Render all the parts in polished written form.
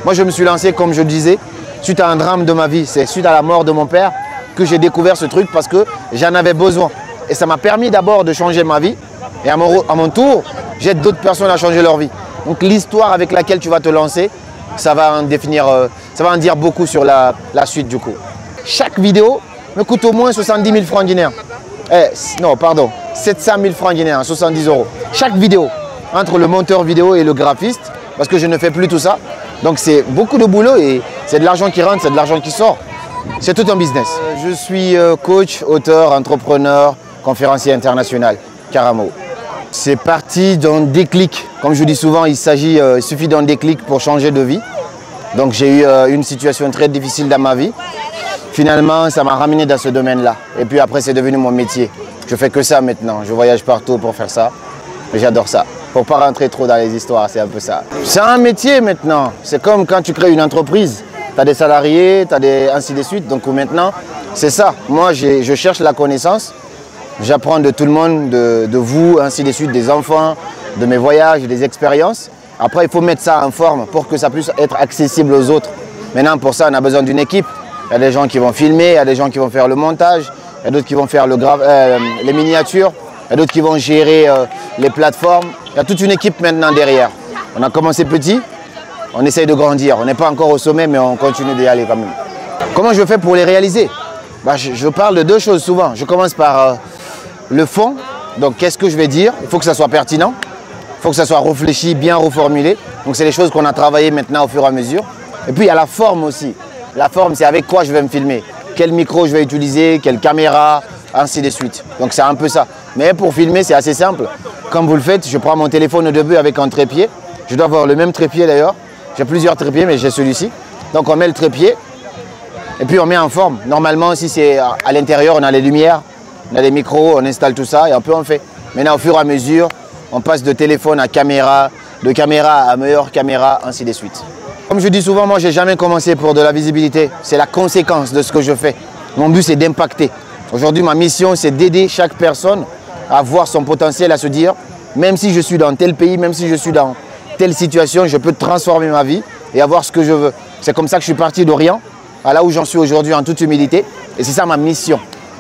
Moi, je me suis lancé, comme je disais, suite à un drame de ma vie. C'est suite à la mort de mon père que j'ai découvert ce truc parce que j'en avais besoin. Et ça m'a permis d'abord de changer ma vie. Et à mon tour, j'aide d'autres personnes à changer leur vie. Donc l'histoire avec laquelle tu vas te lancer, ça va en dire beaucoup sur la suite du coup. Chaque vidéo me coûte au moins 70 000 francs guinéens. Non, pardon, 700 000 francs guinéens, 70 €. Chaque vidéo, entre le monteur vidéo et le graphiste, parce que je ne fais plus tout ça. Donc c'est beaucoup de boulot et c'est de l'argent qui rentre, c'est de l'argent qui sort. C'est tout un business. Je suis coach, auteur, entrepreneur, conférencier international, Karamo. C'est parti d'un déclic. Comme je dis souvent, il suffit d'un déclic pour changer de vie. Donc j'ai eu une situation très difficile dans ma vie. Finalement, ça m'a ramené dans ce domaine-là. Et puis après, c'est devenu mon métier. Je fais que ça maintenant. Je voyage partout pour faire ça. Mais j'adore ça. Pour ne pas rentrer trop dans les histoires, c'est un peu ça. C'est un métier maintenant. C'est comme quand tu crées une entreprise. Tu as des salariés, tu as ainsi de suite. Donc maintenant, c'est ça. Moi, je cherche la connaissance. J'apprends de tout le monde, de vous, ainsi de suite, des enfants, de mes voyages, des expériences. Après, il faut mettre ça en forme pour que ça puisse être accessible aux autres. Maintenant, pour ça, on a besoin d'une équipe. Il y a des gens qui vont filmer, il y a des gens qui vont faire le montage, il y a d'autres qui vont faire les miniatures, il y a d'autres qui vont gérer les plateformes. Il y a toute une équipe maintenant derrière. On a commencé petit, on essaye de grandir. On n'est pas encore au sommet, mais on continue d'y aller quand même. Comment je fais pour les réaliser? Je parle de deux choses souvent. Je commence par le fond. Donc, qu'est-ce que je vais dire? Il faut que ça soit pertinent. Il faut que ça soit réfléchi, bien reformulé. Donc, c'est les choses qu'on a travaillées maintenant au fur et à mesure. Et puis, il y a la forme aussi. La forme, c'est avec quoi je vais me filmer. Quel micro je vais utiliser, quelle caméra, ainsi de suite. Donc, c'est un peu ça. Mais pour filmer, c'est assez simple. Comme vous le faites, je prends mon téléphone au début avec un trépied. Je dois avoir le même trépied d'ailleurs. J'ai plusieurs trépieds, mais j'ai celui-ci. Donc, on met le trépied et puis on met en forme. Normalement, si c'est à l'intérieur, on a les lumières, on a les micros, on installe tout ça et un peu on fait. Maintenant, au fur et à mesure, on passe de téléphone à caméra, de caméra à meilleure caméra, ainsi de suite. Comme je dis souvent, moi, je n'ai jamais commencé pour de la visibilité. C'est la conséquence de ce que je fais. Mon but, c'est d'impacter. Aujourd'hui, ma mission, c'est d'aider chaque personne à voir son potentiel, à se dire, même si je suis dans tel pays, même si je suis dans telle situation, je peux transformer ma vie et avoir ce que je veux. C'est comme ça que je suis parti de rien à là où j'en suis aujourd'hui en toute humilité. Et c'est ça ma mission.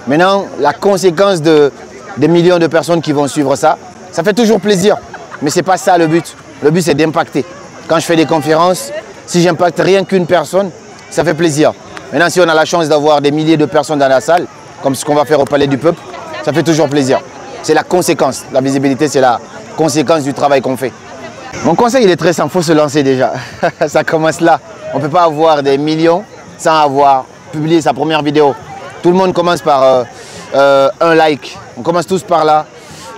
Maintenant, la conséquence des millions de personnes qui vont suivre ça, ça fait toujours plaisir. Mais ce n'est pas ça le but. Le but, c'est d'impacter. Quand je fais des conférences, si j'impacte rien qu'une personne, ça fait plaisir. Maintenant, si on a la chance d'avoir des milliers de personnes dans la salle, comme ce qu'on va faire au Palais du Peuple, ça fait toujours plaisir. C'est la conséquence. La visibilité, c'est la conséquence du travail qu'on fait. Mon conseil, il est très simple, il faut se lancer déjà. Ça commence là. On ne peut pas avoir des millions sans avoir publié sa première vidéo. Tout le monde commence par un like. On commence tous par là.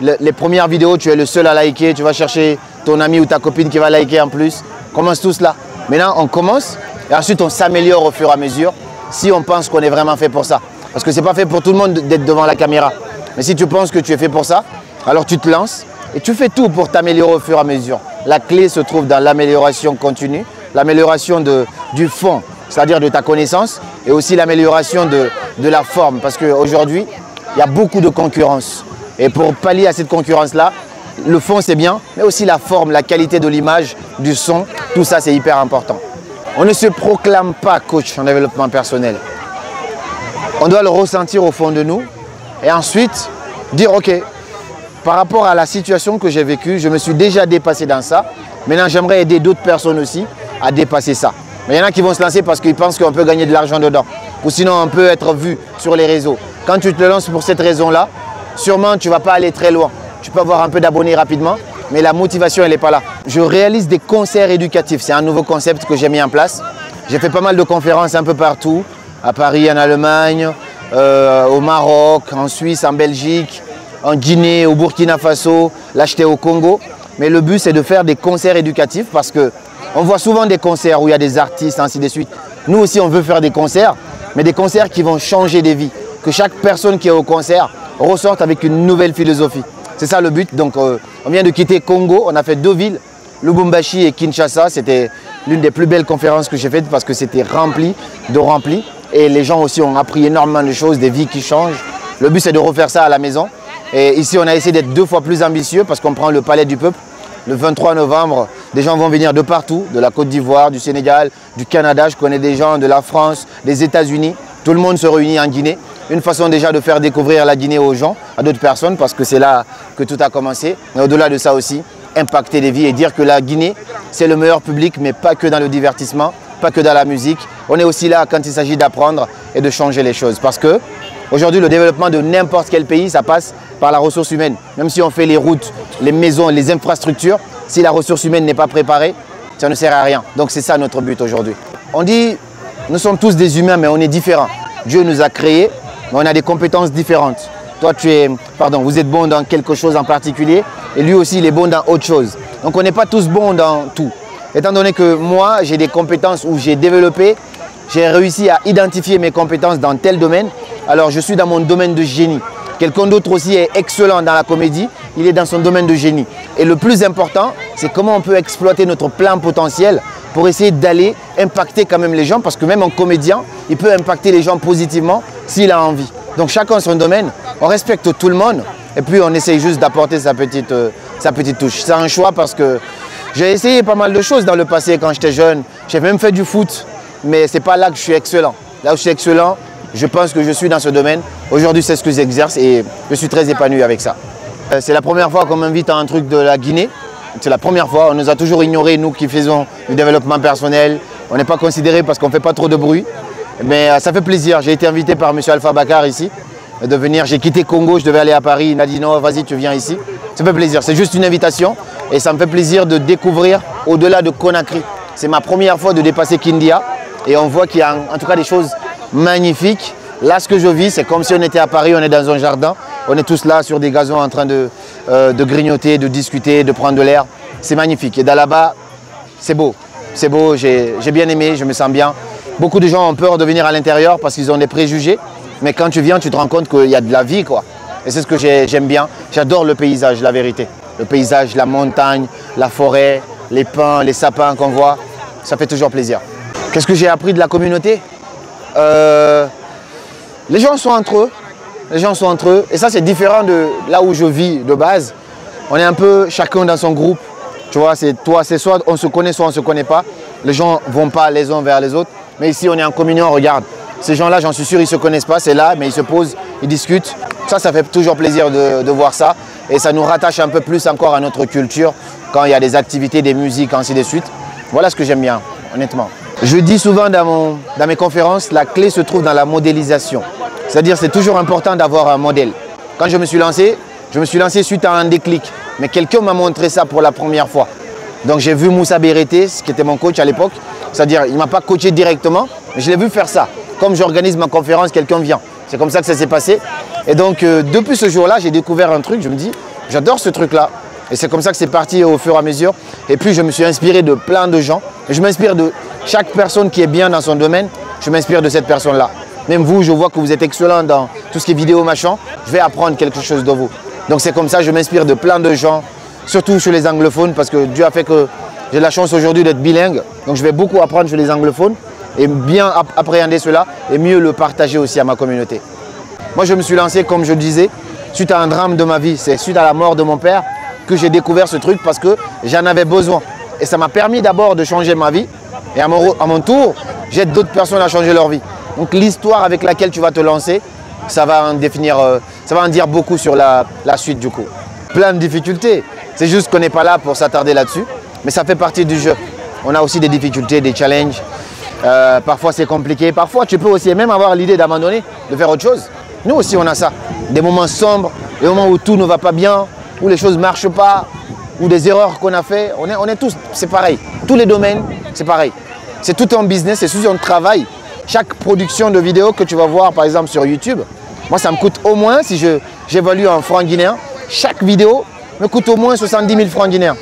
Les premières vidéos, tu es le seul à liker. Tu vas chercher ton ami ou ta copine qui va liker en plus. On commence tous là. Maintenant, on commence et ensuite on s'améliore au fur et à mesure si on pense qu'on est vraiment fait pour ça. Parce que ce n'est pas fait pour tout le monde d'être devant la caméra. Mais si tu penses que tu es fait pour ça, alors tu te lances et tu fais tout pour t'améliorer au fur et à mesure. La clé se trouve dans l'amélioration continue, l'amélioration du fond, c'est-à-dire de ta connaissance, et aussi l'amélioration de la forme. Parce qu'aujourd'hui, il y a beaucoup de concurrence. Et pour pallier à cette concurrence-là, le fond c'est bien, mais aussi la forme, la qualité de l'image, du son, tout ça c'est hyper important. On ne se proclame pas coach en développement personnel. On doit le ressentir au fond de nous et ensuite dire ok, par rapport à la situation que j'ai vécue, je me suis déjà dépassé dans ça. Maintenant j'aimerais aider d'autres personnes aussi à dépasser ça. Mais il y en a qui vont se lancer parce qu'ils pensent qu'on peut gagner de l'argent dedans. Ou sinon on peut être vu sur les réseaux. Quand tu te lances pour cette raison-là, sûrement tu ne vas pas aller très loin. Tu peux avoir un peu d'abonnés rapidement, mais la motivation, elle n'est pas là. Je réalise des concerts éducatifs. C'est un nouveau concept que j'ai mis en place. J'ai fait pas mal de conférences un peu partout, à Paris, en Allemagne, au Maroc, en Suisse, en Belgique, en Guinée, au Burkina Faso, là j'étais au Congo. Mais le but, c'est de faire des concerts éducatifs parce qu'on voit souvent des concerts où il y a des artistes, ainsi de suite. Nous aussi, on veut faire des concerts, mais des concerts qui vont changer des vies. Que chaque personne qui est au concert ressorte avec une nouvelle philosophie. C'est ça le but. Donc, on vient de quitter Congo. On a fait 2 villes, Lubumbashi et Kinshasa. C'était l'une des plus belles conférences que j'ai faites parce que c'était rempli de rempli. Et les gens aussi ont appris énormément de choses, des vies qui changent. Le but, c'est de refaire ça à la maison. Et ici, on a essayé d'être 2 fois plus ambitieux parce qu'on prend le Palais du Peuple. le 23 novembre, des gens vont venir de partout, de la Côte d'Ivoire, du Sénégal, du Canada. Je connais des gens de la France, des États-Unis. Tout le monde se réunit en Guinée. Une façon déjà de faire découvrir la Guinée aux gens, à d'autres personnes, parce que c'est là que tout a commencé. Mais au-delà de ça aussi, impacter les vies et dire que la Guinée, c'est le meilleur public, mais pas que dans le divertissement, pas que dans la musique. On est aussi là quand il s'agit d'apprendre et de changer les choses. Parce que aujourd'hui, le développement de n'importe quel pays, ça passe par la ressource humaine. Même si on fait les routes, les maisons, les infrastructures, si la ressource humaine n'est pas préparée, ça ne sert à rien. Donc c'est ça notre but aujourd'hui. On dit, nous sommes tous des humains, mais on est différents. Dieu nous a créés, mais on a des compétences différentes. Toi, vous êtes bon dans quelque chose en particulier, et lui aussi, il est bon dans autre chose. Donc on n'est pas tous bons dans tout. Étant donné que moi, j'ai des compétences où j'ai développé, j'ai réussi à identifier mes compétences dans tel domaine, alors je suis dans mon domaine de génie. Quelqu'un d'autre aussi est excellent dans la comédie, il est dans son domaine de génie. Et le plus important, c'est comment on peut exploiter notre plein potentiel pour essayer d'aller impacter quand même les gens, parce que même un comédien, il peut impacter les gens positivement s'il a envie. Donc chacun son domaine, on respecte tout le monde et puis on essaye juste d'apporter sa petite touche. C'est un choix parce que j'ai essayé pas mal de choses dans le passé quand j'étais jeune. J'ai même fait du foot, mais ce n'est pas là que je suis excellent. Là où je suis excellent, je pense que je suis dans ce domaine. Aujourd'hui, c'est ce que j'exerce et je suis très épanoui avec ça. C'est la première fois qu'on m'invite à un truc de la Guinée. C'est la première fois. On nous a toujours ignorés, nous qui faisons du développement personnel. On n'est pas considérés parce qu'on ne fait pas trop de bruit. Mais ça fait plaisir. J'ai été invité par M. Alpha Bakar ici de venir. J'ai quitté Congo, je devais aller à Paris. Il m'a dit non, vas-y, tu viens ici. Ça fait plaisir. C'est juste une invitation et ça me fait plaisir de découvrir au-delà de Conakry. C'est ma première fois de dépasser Kindia et on voit qu'il y a en tout cas des choses magnifiques. Là, ce que je vis, c'est comme si on était à Paris, on est dans un jardin. On est tous là sur des gazons en train de grignoter, de discuter, de prendre de l'air. C'est magnifique. Et dans là-bas, c'est beau. C'est beau, j'ai bien aimé, je me sens bien. Beaucoup de gens ont peur de venir à l'intérieur parce qu'ils ont des préjugés. Mais quand tu viens, tu te rends compte qu'il y a de la vie, quoi. Et c'est ce que j'aime bien. J'adore le paysage, la vérité. Le paysage, la montagne, la forêt, les pins, les sapins qu'on voit. Ça fait toujours plaisir. Qu'est-ce que j'ai appris de la communauté? Les gens sont entre eux. Les gens sont entre eux. Et ça, c'est différent de là où je vis de base. On est un peu chacun dans son groupe. Tu vois, c'est soit on se connaît, soit on ne se connaît pas. Les gens ne vont pas les uns vers les autres. Mais ici, on est en communion, regarde. Ces gens-là, j'en suis sûr, ils ne se connaissent pas. C'est là, mais ils se posent, ils discutent. Ça fait toujours plaisir de voir ça. Et ça nous rattache un peu plus encore à notre culture quand il y a des activités, des musiques, ainsi de suite. Voilà ce que j'aime bien, honnêtement. Je dis souvent dans mes conférences, la clé se trouve dans la modélisation. C'est-à-dire c'est toujours important d'avoir un modèle. Quand je me suis lancé suite à un déclic. Mais quelqu'un m'a montré ça pour la première fois. Donc j'ai vu Moussa Bérété, qui était mon coach à l'époque. C'est-à-dire il ne m'a pas coaché directement, mais je l'ai vu faire ça. Comme j'organise ma conférence, quelqu'un vient. C'est comme ça que ça s'est passé. Et donc depuis ce jour-là, j'ai découvert un truc. Je me dis, j'adore ce truc-là. Et c'est comme ça que c'est parti au fur et à mesure. Et puis je me suis inspiré de plein de gens. Et je m'inspire de chaque personne qui est bien dans son domaine. Je m'inspire de cette personne-là. Même vous, je vois que vous êtes excellent dans tout ce qui est vidéo, machin. Je vais apprendre quelque chose de vous. Donc c'est comme ça, je m'inspire de plein de gens, surtout chez les anglophones, parce que Dieu a fait que j'ai la chance aujourd'hui d'être bilingue. Donc je vais beaucoup apprendre chez les anglophones et bien appréhender cela et mieux le partager aussi à ma communauté. Moi, je me suis lancé, comme je le disais, suite à un drame de ma vie. C'est suite à la mort de mon père que j'ai découvert ce truc parce que j'en avais besoin. Et ça m'a permis d'abord de changer ma vie. Et à mon tour, j'aide d'autres personnes à changer leur vie. Donc l'histoire avec laquelle tu vas te lancer, ça va en dire beaucoup sur la suite du coup. Plein de difficultés. C'est juste qu'on n'est pas là pour s'attarder là-dessus. Mais ça fait partie du jeu. On a aussi des difficultés, des challenges. Parfois c'est compliqué. Parfois tu peux aussi même avoir l'idée d'abandonner, de faire autre chose. Nous aussi on a ça. Des moments sombres, des moments où tout ne va pas bien, où les choses ne marchent pas, ou des erreurs qu'on a fait. On est tous, c'est pareil. Tous les domaines, c'est pareil. C'est tout un business, c'est tout un travail. Chaque production de vidéo que tu vas voir par exemple sur YouTube, moi ça me coûte au moins, si j'évalue en francs guinéens, chaque vidéo me coûte au moins 70 000 francs guinéens.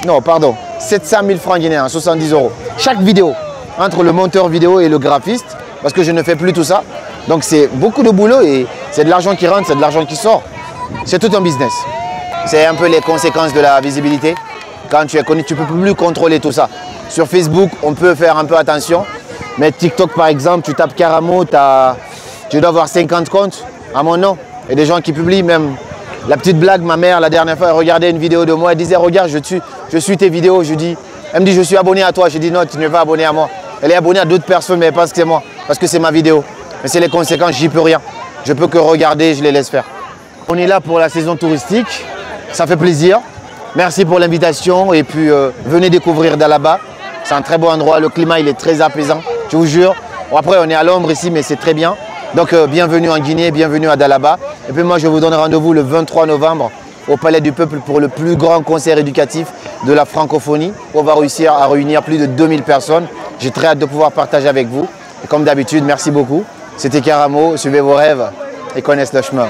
Non, pardon, 700 000 francs guinéens, 70 €. Chaque vidéo, entre le monteur vidéo et le graphiste, parce que je ne fais plus tout ça. Donc c'est beaucoup de boulot et c'est de l'argent qui rentre, c'est de l'argent qui sort. C'est tout un business. C'est un peu les conséquences de la visibilité. Quand tu es connu, tu ne peux plus contrôler tout ça. Sur Facebook, on peut faire un peu attention. Mais TikTok, par exemple, tu tapes Karamo, tu dois avoir 50 comptes à mon nom. Et des gens qui publient même La petite blague, ma mère, la dernière fois, elle regardait une vidéo de moi, elle disait, regarde, je suis tes vidéos. Elle me dit, je suis abonné à toi. Je dis, non, tu n'es pas abonné à moi. Elle est abonnée à d'autres personnes, mais elle pense que c'est moi, parce que c'est ma vidéo. Mais c'est les conséquences, j'y peux rien. Je peux que regarder, je les laisse faire. On est là pour la saison touristique, ça fait plaisir. Merci pour l'invitation et puis venez découvrir Dalaba. C'est un très beau endroit, le climat il est très apaisant, je vous jure. Bon, après on est à l'ombre ici, mais c'est très bien. Donc bienvenue en Guinée, bienvenue à Dalaba. Et puis moi je vous donne rendez-vous le 23 novembre au Palais du Peuple pour le plus grand concert éducatif de la francophonie. On va réussir à réunir plus de 2000 personnes. J'ai très hâte de pouvoir partager avec vous. Et comme d'habitude, merci beaucoup. C'était Karamo, suivez vos rêves et connaissez le chemin.